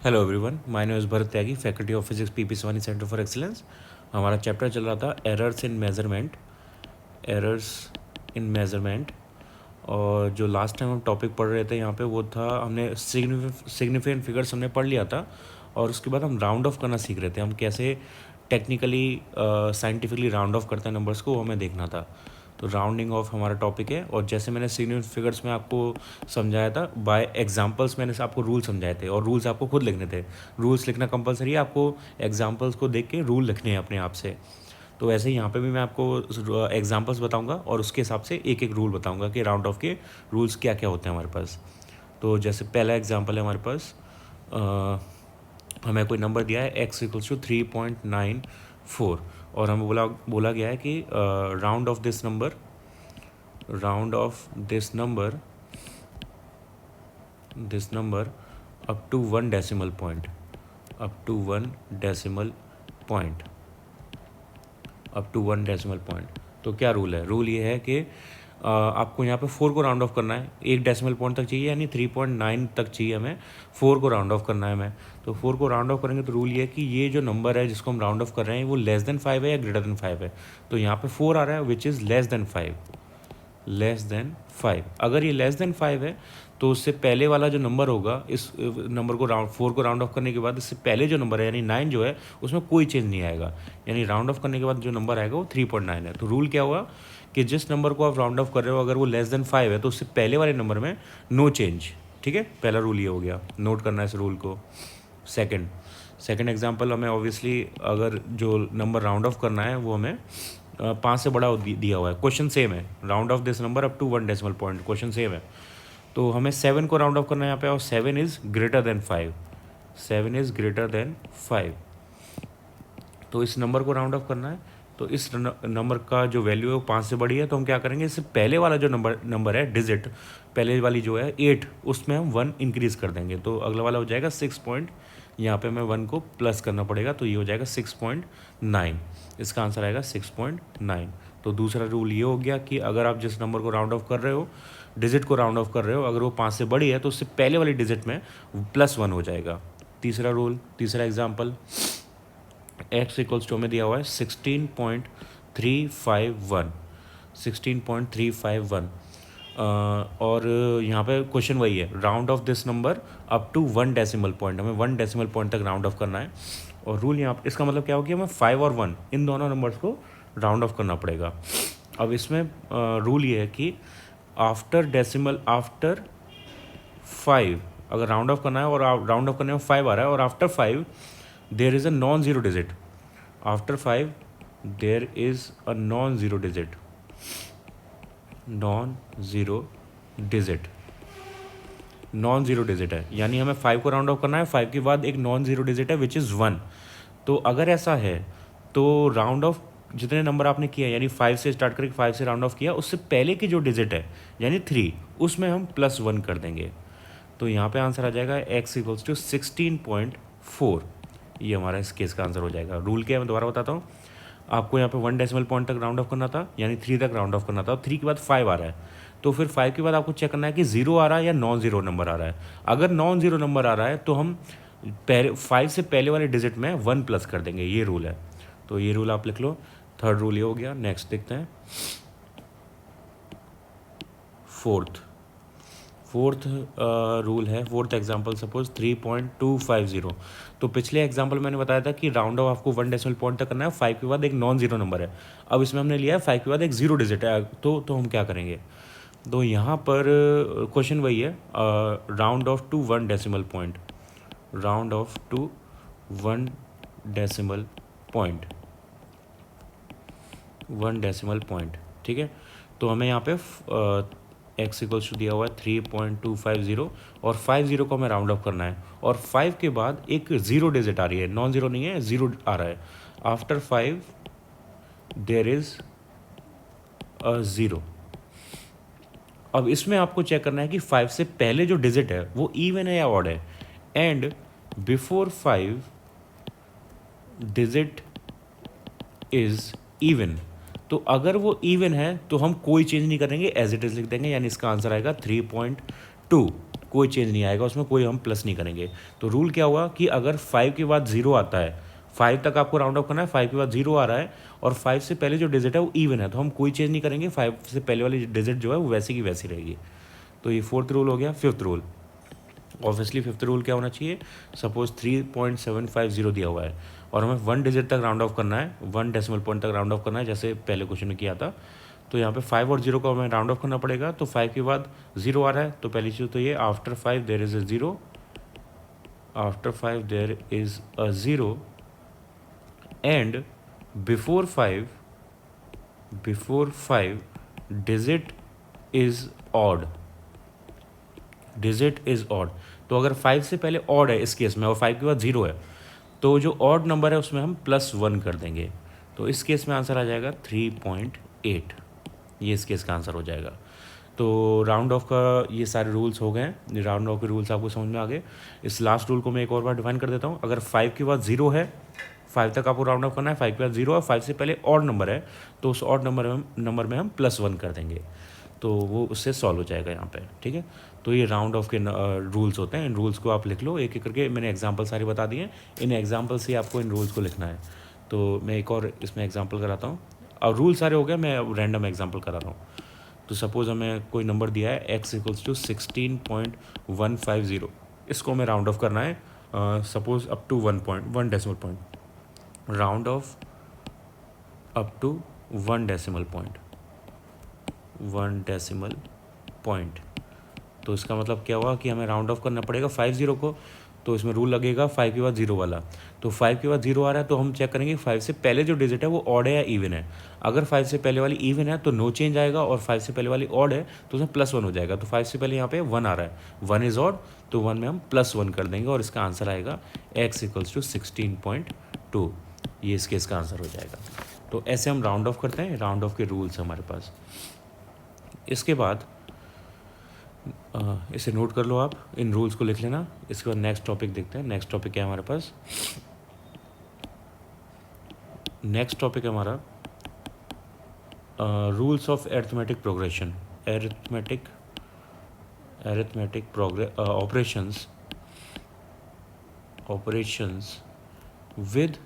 Hello everyone, my name is Bharat Tyagi, faculty of physics PP Savani centre for excellence. हमारा chapter चल रहा था errors in measurement. और जो लास्ट टाइम हम टॉपिक पढ़ रहे थे यहाँ पे वो था, हमने सिग्निफिकेंट फिगर्स हमने पढ़ लिया था। और उसके बाद हम राउंड ऑफ करना सीख रहे थे, हम कैसे टेक्निकली साइंटिफिकली राउंड ऑफ करते हैं नंबर्स को, वो हमें देखना था। तो राउंडिंग ऑफ हमारा टॉपिक है। और जैसे मैंने सिग्निफिकेंट फिगर्स में आपको समझाया था, बाय एग्जांपल्स मैंने आपको रूल समझाए थे, और रूल्स आपको खुद लिखने थे। रूल्स लिखना कंपलसरी है, आपको एग्जांपल्स को देख के रूल लिखने हैं अपने आप से। तो वैसे ही यहाँ पे भी मैं आपको एग्जांपल्स बताऊंगा और उसके हिसाब से एक एक रूल बताऊंगा कि राउंड ऑफ के रूल्स क्या क्या होते हैं हमारे पास। तो जैसे पहला एग्जांपल है हमारे पास, हमें कोई नंबर दिया है x = 3.94, और हमें बोला बोला गया है कि round off this number up to 1 decimal point, up to 1 decimal point. तो क्या रूल है? रूल ये है कि आपको यहाँ पे 4 को राउंड ऑफ करना है, 1 डेसिमल पॉइंट तक चाहिए, यानी 3.9 तक चाहिए हमें। 4 को राउंड ऑफ करना है हमें। तो 4 को राउंड ऑफ करेंगे तो रूल ये है कि ये जो नंबर है जिसको हम राउंड ऑफ कर रहे हैं वो लेस देन 5 है या ग्रेटर देन 5 है। तो यहाँ पे 4 आ रहा है विच इज़ लेस देन 5। अगर ये लेस देन 5 है तो उससे पहले वाला जो नंबर होगा, इस नंबर को 4 को राउंड ऑफ करने के बाद इससे पहले जो नंबर है यानी 9 जो है, उसमें कोई चेंज नहीं आएगा। यानी राउंड ऑफ करने के बाद जो नंबर आएगा वो 3.9 है। तो रूल क्या हुआ कि जिस नंबर को आप राउंड ऑफ कर रहे हो अगर वो लेस देन 5 है तो उससे पहले वाले नंबर में नो चेंज। ठीक है, पहला रूल ये हो गया, नोट करना है इस रूल को। सेकंड एग्जांपल, हमें ऑब्वियसली अगर जो नंबर राउंड ऑफ करना है वो हमें 5 से बड़ा दिया हुआ है। क्वेश्चन सेम है, round off this number up to 1 decimal point, question same है। तो हमें 7 को राउंड ऑफ करना है यहाँ पे, और 7 is greater than 5, 7 is greater than 5। तो इस नंबर को राउंड ऑफ करना है। तो इस नंबर का जो वैल्यू है वो 5 से बड़ी है, तो हम क्या करेंगे, इससे पहले वाला जो नंबर है डिजिट, पहले वाली जो है 8, उसमें हम 1 इंक्रीज़ कर देंगे। तो अगला वाला हो जाएगा 6 पॉइंट, यहाँ पे हमें 1 को प्लस करना पड़ेगा, तो ये हो जाएगा 6.9। इसका आंसर आएगा 6.9। तो दूसरा रूल ये हो गया कि अगर आप जिस नंबर को राउंड ऑफ कर रहे हो, डिजिट को राउंड ऑफ कर रहे हो, अगर वो 5 से बड़ी है तो उससे पहले वाली डिजिट में +1 हो जाएगा। तीसरा एग्जाम्पल, x में दिया हुआ है 16.351, 16.351। और यहाँ पे क्वेश्चन वही है, round off this number up to 1 decimal point, हमें 1 डेसिमल पॉइंट तक राउंड ऑफ करना है। और रूल यहाँ पे इसका मतलब क्या हो गया, हमें 5 और 1 इन दोनों नंबर्स को राउंड ऑफ करना पड़ेगा। अब इसमें रूल ये है कि आफ्टर 5, अगर राउंड ऑफ करना है और राउंड ऑफ करने में 5 आ रहा है और after 5 there is a non zero digit, after 5 there is a non zero digit है, यानी हमें 5 को राउंड ऑफ करना है, 5 के बाद एक नॉन ज़ीरो डिजिट है विच इज़ 1। तो अगर ऐसा है तो राउंड ऑफ जितने नंबर आपने किया, यानी 5 से स्टार्ट करके 5 से राउंड ऑफ किया, उससे पहले की जो डिजिट है यानी 3, उसमें हम +1 कर देंगे। तो यहाँ पे आंसर आ जाएगा x = 16.4। ये हमारा इस केस का आंसर हो जाएगा। रूल क्या है मैं दोबारा बताता हूँ। आपको यहाँ पे 1 डेसिमल पॉइंट तक राउंड ऑफ करना था, यानी 3 तक राउंड ऑफ करना था, और 3 के बाद 5 आ रहा है। तो फिर 5 के बाद आपको चेक करना है कि 0 आ रहा है या नॉन ज़ीरो नंबर आ रहा है। अगर नॉन ज़ीरो नंबर आ रहा है तो हम पहले 5 से पहले वाले डिजिट में 1 प्लस कर देंगे, ये रूल है। तो ये रूल आप लिख लो। थर्ड रूल ये हो गया। नेक्स्ट देखते हैं फोर्थ रूल है, फोर्थ एग्जांपल, सपोज 3.250। तो पिछले एग्जांपल मैंने बताया था कि राउंड ऑफ आपको 1 डेसिमल पॉइंट तक करना है, 5 के बाद एक नॉन ज़ीरो नंबर है। अब इसमें हमने लिया है 5 के बाद एक ज़ीरो डिजिट है, तो हम क्या करेंगे। तो यहाँ पर क्वेश्चन वही है, round off to 1 decimal point, round off to 1 decimal point, 1 decimal point. ठीक है, तो हमें यहाँ पे x = दिया हुआ है 3.250, और 50 को हमें राउंड ऑफ करना है, और 5 के बाद एक ज़ीरो डिजिट आ रही है, नॉन ज़ीरो नहीं है, ज़ीरो आ रहा है। After 5 there is a zero. अब इसमें आपको चेक करना है कि 5 से पहले जो डिजिट है वो इवन है या ऑड है, and before 5 digit is even. तो अगर वो इवन है तो हम कोई चेंज नहीं करेंगे, एज इट इज लिख देंगे, यानी इसका आंसर आएगा 3.2। कोई चेंज नहीं आएगा उसमें, कोई हम प्लस नहीं करेंगे। तो रूल क्या हुआ कि अगर 5 के बाद 0 आता है, 5 तक आपको राउंड ऑफ करना है, 5 के बाद 0 आ रहा है और 5 से पहले जो डिजिट है वो इवन है, तो हम कोई चेंज नहीं करेंगे, 5 से पहले वाली डिजिट जो है वो वैसी की वैसी रहेगी। तो ये 4th रूल हो गया। 5th rule, obviously 5th rule क्या होना चाहिए, सपोज 3.750 दिया हुआ है और हमें 1 डिजिट तक राउंड ऑफ करना है, 1 डेसिमल पॉइंट तक राउंड ऑफ करना है, जैसे पहले क्वेश्चन में किया था। तो यहाँ पे 5 और 0 को हमें राउंड ऑफ करना पड़ेगा। तो 5 के बाद 0 आ रहा है, तो पहली चीज़ तो ये, after 5 there is a 0, after 5 there is a 0 and before 5 digit is odd, digit is odd. तो अगर 5 से पहले ऑड है इस केस में और 5 के बाद 0 है, तो जो ऑड नंबर है उसमें हम +1 कर देंगे। तो इस केस में आंसर आ जाएगा 3.8, ये इस केस का आंसर हो जाएगा। तो राउंड ऑफ का ये सारे रूल्स हो गए हैं, राउंड ऑफ के रूल्स आपको समझ में आ गए। इस लास्ट रूल को मैं एक और बार डिफाइन कर देता हूँ। अगर 5 के बाद 0 है, 5 तक आपको राउंड ऑफ करना है, 5 के बाद 0 है, 5 से पहले ऑड नंबर है, तो उस ऑड नंबर में हम +1 कर देंगे, तो वो उससे सॉल्व हो जाएगा यहाँ पे, ठीक है। तो ये राउंड ऑफ के रूल्स होते हैं, इन रूल्स को आप लिख लो एक एक करके। मैंने एग्जांपल सारे बता दिए, इन एग्जांपल से आपको इन रूल्स को लिखना है। तो मैं एक और इसमें एग्जांपल कराता हूँ, और रूल सारे हो गए, मैं रैंडम एग्जांपल करा रहा हूँ। तो सपोज हमें कोई नंबर दिया है x = 16.150, इसको हमें राउंड ऑफ करना है, suppose up to 1 decimal point, round off up to 1 decimal point. तो इसका मतलब क्या हुआ कि हमें राउंड ऑफ करना पड़ेगा 50 को, तो इसमें रूल लगेगा 5 के बाद 0 वाला। तो 5 के बाद 0 आ रहा है, तो हम चेक करेंगे 5 से पहले जो डिजिट है वो ऑड है या इवन है। अगर 5 से पहले वाली इवन है तो नो चेंज आएगा, और 5 से पहले वाली ऑड है तो उसमें +1 हो जाएगा। तो 5 से पहले यहाँ पे 1 आ रहा है, 1 इज़ ऑड, तो 1 में हम +1 कर देंगे और इसका आंसर आएगा x = 16.2, ये इसके इसका आंसर हो जाएगा। तो ऐसे हम राउंड ऑफ करते हैं, राउंड ऑफ के रूल्स हमारे पास। इसके बाद इसे नोट कर लो आप, इन रूल्स को लिख लेना। इसके बाद नेक्स्ट टॉपिक देखते हैं। नेक्स्ट टॉपिक क्या है हमारे पास, नेक्स्ट टॉपिक है हमारा rules of arithmetic progression, arithmetic operations with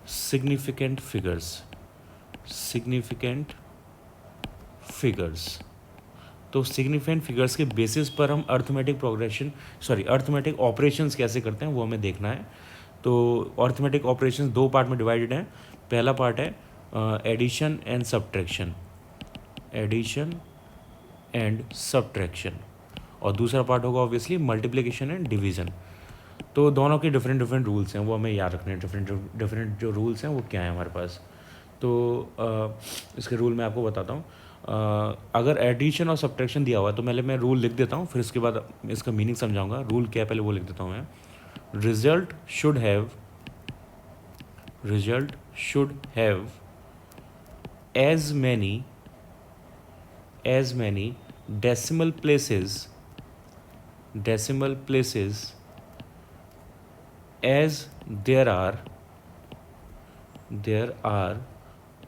significant figures. तो सिग्निफिकेंट फिगर्स के बेसिस पर हम अरिथमेटिक ऑपरेशंस कैसे करते हैं वो हमें देखना है। तो अरिथमेटिक ऑपरेशंस 2 पार्ट में डिवाइडेड हैं। पहला पार्ट है एडिशन एंड सब्ट्रैक्शन, और दूसरा पार्ट होगा ऑब्वियसली मल्टीप्लिकेशन एंड डिवीज़न। तो दोनों के डिफरेंट रूल्स हैं, वो हमें याद रखने हैं। डिफरेंट जो रूल्स हैं वो क्या है हमारे पास। तो इसके रूल मैं आपको बताता हूँ। अगर एडिशन और सब्ट्रैक्शन दिया हुआ है तो पहले मैं रूल लिख देता हूँ, फिर इसके बाद इसका मीनिंग समझाऊंगा। रूल क्या है पहले वो लिख देता हूँ मैं। Result should have as many decimal places as there are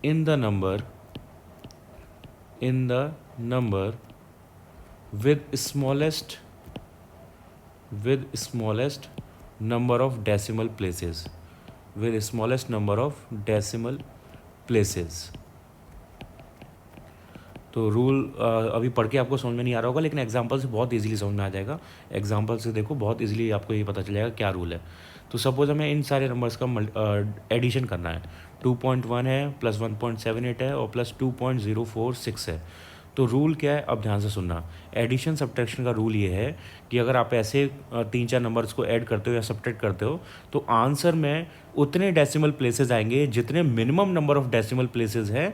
in the number with smallest number of decimal places, तो रूल अभी पढ़ के आपको समझ में नहीं आ रहा होगा, लेकिन एग्जांपल से बहुत इजीली समझ में आ जाएगा। एग्जांपल से देखो, बहुत इजीली आपको ये पता चल जाएगा क्या रूल है। तो सपोज हमें इन सारे नंबर्स का एडिशन करना है। 2.1 है, प्लस 1.78 है और प्लस 2.046 है। तो रूल क्या है, अब ध्यान से सुनना। एडिशन सब्ट्रैक्शन का रूल ये है कि अगर आप ऐसे 3-4 नंबर्स को ऐड करते हो या सब्ट्रैक्ट करते हो तो आंसर में उतने डेसिमल प्लेसेस आएंगे जितने minimum number of decimal places हैं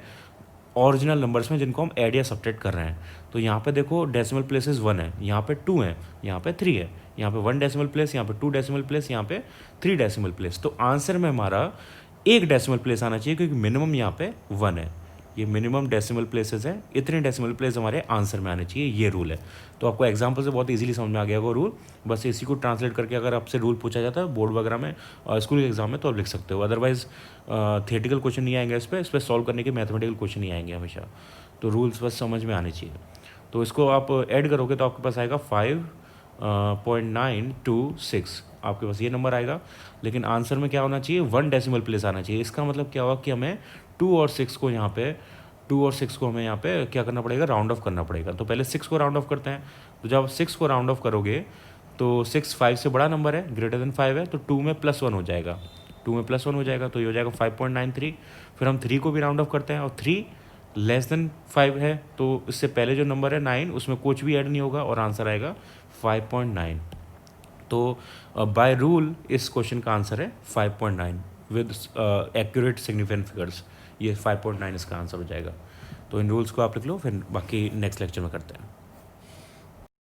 ओरिजिनल नंबर्स में जिनको हम ऐड या सब्ट्रैक्ट कर रहे हैं। तो यहाँ पे देखो डेसिमल प्लेसेस 1 है, यहाँ पे 2 है, यहाँ पे 3 है, यहाँ पे 1 डेसिमल प्लेस, यहाँ पे 2 डेसिमल प्लेस, यहाँ पे 3 डेसिमल प्लेस। तो आंसर में हमारा 1 डेसिमल प्लेस आना चाहिए, क्योंकि मिनिमम यहाँ पे 1 है। ये मिनिमम डेसिमल प्लेसेस है, इतने डेसिमल प्लेस हमारे आंसर में आने चाहिए, ये रूल है। तो आपको एग्जांपल से बहुत इजीली समझ में आ गया वो रूल। बस इसी को ट्रांसलेट करके अगर आपसे रूल पूछा जाता है बोर्ड वगैरह में और स्कूल के एग्जाम में तो आप लिख सकते हो। अदरवाइज थिएटिकल क्वेश्चन नहीं आएंगे, इस पर सॉल्व करने के मैथमेटिकल क्वेश्चन नहीं आएंगे हमेशा। तो रूल्स बस समझ में आने चाहिए। तो इसको आप ऐड करोगे तो आपके पास आएगा 5 0.926 आपके पास ये नंबर आएगा। लेकिन आंसर में क्या होना चाहिए, 1 डेसिमल प्लेस आना चाहिए। इसका मतलब क्या हुआ कि हमें 2 और 6 को यहाँ पे हमें यहाँ पे क्या करना पड़ेगा, राउंड ऑफ करना पड़ेगा। तो पहले 6 को राउंड ऑफ करते हैं। तो जब 6 को राउंड ऑफ करोगे तो 6 5 से बड़ा नंबर है, ग्रेटर देन 5 है, तो 2 में +1 हो जाएगा, 2 में +1 हो जाएगा, तो ये हो जाएगा 5.93। फिर हम 3 को भी राउंड ऑफ करते हैं और 3 लेस देन 5 है, तो इससे पहले जो नंबर है 9 उसमें कुछ भी ऐड नहीं होगा और आंसर आएगा 5.9। तो बाय रूल इस क्वेश्चन का आंसर है 5.9 विद एक्यूरेट सिग्निफिकेंट फिगर्स। ये 5.9 इसका आंसर हो जाएगा। तो इन रूल्स को आप लिख लो, फिर बाकी नेक्स्ट लेक्चर में करते हैं।